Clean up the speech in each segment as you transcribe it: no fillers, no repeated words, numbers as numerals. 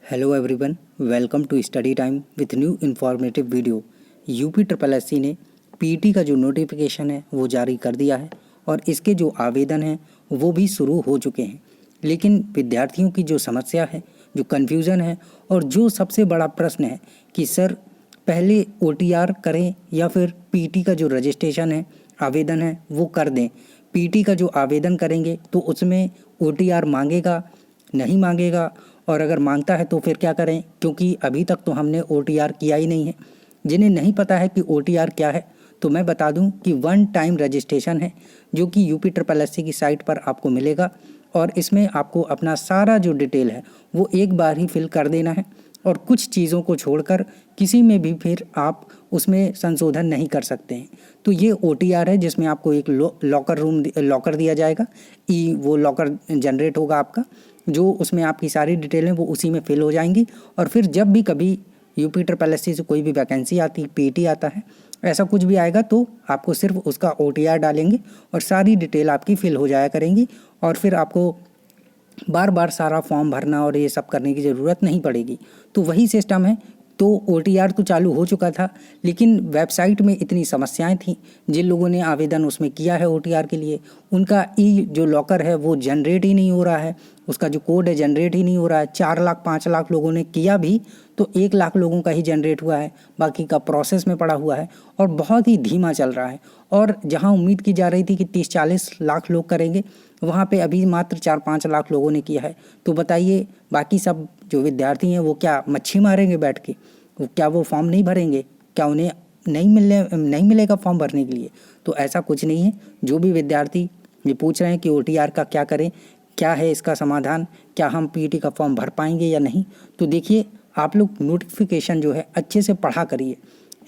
Hello everyone, welcome to study time with new informative video. UP triple SC ने PT का जो notification है वो जारी कर दिया है और इसके जो आवेदन हैं वो भी शुरू हो चुके हैं। लेकिन विद्यार्थियों की जो समस्या है, जो कन्फ्यूज़न है और जो सबसे बड़ा प्रश्न है कि सर पहले ओटीआर करें या फिर पीटी का जो रजिस्ट्रेशन है, आवेदन है वो कर दें। पीटी का जो आवेदन करेंगे तो उसमें ओटीआर मांगेगा, नहीं मांगेगा, और अगर मांगता है तो फिर क्या करें, क्योंकि अभी तक तो हमने ओटीआर किया ही नहीं है। जिन्हें नहीं पता है कि ओटीआर क्या है तो मैं बता दूं कि वन टाइम रजिस्ट्रेशन है जो कि यूपी ट्रिपल एससी की साइट पर आपको मिलेगा और इसमें आपको अपना सारा जो डिटेल है वो एक बार ही फिल कर देना है और कुछ चीज़ों को छोड़कर किसी में भी फिर आप उसमें संशोधन नहीं कर सकते हैं। तो ये ओटीआर है जिसमें आपको एक लॉकर दिया जाएगा। वो लॉकर जनरेट होगा आपका, जो उसमें आपकी सारी डिटेलें वो उसी में फिल हो जाएंगी और फिर जब भी कभी यूपी ट्रिपल एससी से कोई भी वैकेंसी आती, पीटी आता है, ऐसा कुछ भी आएगा तो आपको सिर्फ उसका ओटीआर डालेंगे और सारी डिटेल आपकी फिल हो जाया करेंगी और फिर आपको बार बार सारा फॉर्म भरना और ये सब करने की ज़रूरत नहीं पड़ेगी। तो वही सिस्टम है। तो ओटीआर तो चालू हो चुका था, लेकिन वेबसाइट में इतनी समस्याएं थी। जिन लोगों ने आवेदन उसमें किया है ओटीआर के लिए, उनका जो लॉकर है वो जनरेट ही नहीं हो रहा है, उसका जो कोड है जनरेट ही नहीं हो रहा है। 4 लाख 5 लाख लोगों ने किया भी तो 1 लाख लोगों का ही जनरेट हुआ है, बाकी का प्रोसेस में पड़ा हुआ है और बहुत ही धीमा चल रहा है। और जहां उम्मीद की जा रही थी कि 30-40 लाख लोग करेंगे, वहाँ पे अभी मात्र 4-5 लाख लोगों ने किया है। तो बताइए बाकी सब जो विद्यार्थी हैं वो क्या मच्छी मारेंगे बैठ के? क्या वो फॉर्म नहीं भरेंगे? क्या उन्हें नहीं मिलेगा फॉर्म भरने के लिए? तो ऐसा कुछ नहीं है। जो भी विद्यार्थी ये पूछ रहे हैं कि ओटीआर का क्या करें, क्या है इसका समाधान, क्या हम पीटी का फॉर्म भर पाएंगे या नहीं, तो देखिए आप लोग नोटिफिकेशन जो है अच्छे से पढ़ा करिए।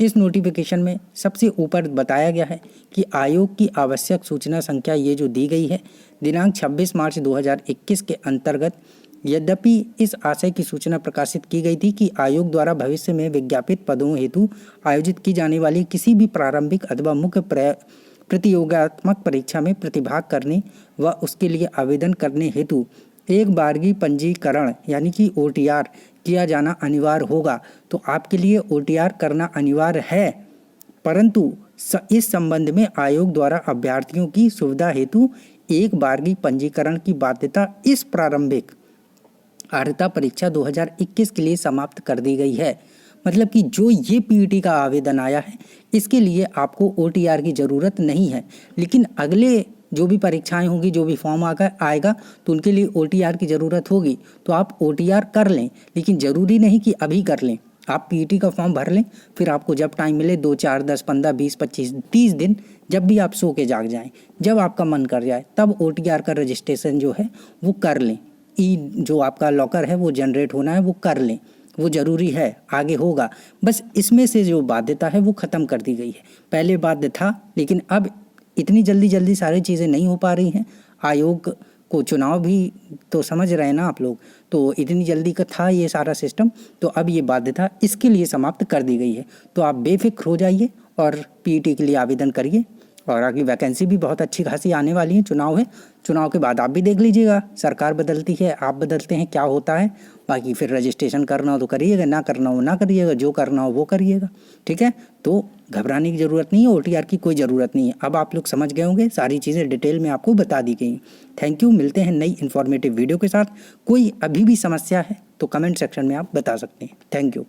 इस नोटिफिकेशन में सबसे ऊपर बताया गया है कि आयोग की आवश्यक सूचना संख्या ये जो दी गई है दिनांक 26 मार्च 2021 के अंतर्गत, यद्यपि इस आशय की सूचना प्रकाशित की गई थी कि आयोग द्वारा भविष्य में विज्ञापित पदों हेतु आयोजित की जाने वाली किसी भी प्रारंभिक अथवा मुख्य प्रतियोगात्मक परीक्षा में प्रतिभाग करने व उसके लिए आवेदन करने हेतु एक बारगी पंजीकरण यानी कि ओटीआर किया जाना अनिवार्य होगा। तो आपके लिए ओटीआर करना अनिवार्य है, परंतु इस संबंध में आयोग द्वारा अभ्यर्थियों की सुविधा हेतु एक बारगी पंजीकरण की बाध्यता इस प्रारंभिक अर्हता परीक्षा 2021 के लिए समाप्त कर दी गई है। मतलब कि जो ये पीटी का आवेदन आया है इसके लिए आपको ओटीआर की ज़रूरत नहीं है, लेकिन अगले जो भी परीक्षाएं होंगी, जो भी फॉर्म आएगा तो उनके लिए ओटीआर की ज़रूरत होगी। तो आप ओटीआर कर लें, लेकिन ज़रूरी नहीं कि अभी कर लें। आप पीटी का फॉर्म भर लें, फिर आपको जब टाइम मिले 2, 4, 10, 15, 20, 25, 30 दिन, जब भी आप सो के जाग जाएं, जब आपका मन कर जाए तब ओटीआर का रजिस्ट्रेशन जो है वो कर लें। जो आपका लॉकर है वो जनरेट होना है वो कर लें, वो ज़रूरी है, आगे होगा। बस इसमें से जो बाध्यता है वो ख़त्म कर दी गई है। पहले बाध्य था, लेकिन अब इतनी जल्दी सारी चीज़ें नहीं हो पा रही हैं। आयोग को चुनाव भी तो समझ रहे हैं ना आप लोग, तो इतनी जल्दी का था ये सारा सिस्टम, तो अब ये बाध्यता इसके लिए समाप्त कर दी गई है। तो आप बेफिक्र हो जाइए और पीटी के लिए आवेदन करिए और आगे वैकेंसी भी बहुत अच्छी खासी आने वाली है। चुनाव है, चुनाव के बाद आप भी देख लीजिएगा, सरकार बदलती है, आप बदलते हैं, क्या होता है। बाकी फिर रजिस्ट्रेशन करना हो तो करिएगा, ना करना हो ना करिएगा, जो करना हो वो करिएगा, ठीक है। तो घबराने की ज़रूरत नहीं है, ओटीआर की कोई ज़रूरत नहीं है। अब आप लोग समझ गए होंगे, सारी चीज़ें डिटेल में आपको बता दी गई। थैंक यू, मिलते हैं नई इन्फॉर्मेटिव वीडियो के साथ। कोई अभी भी समस्या है तो कमेंट सेक्शन में आप बता सकते हैं। Thank you.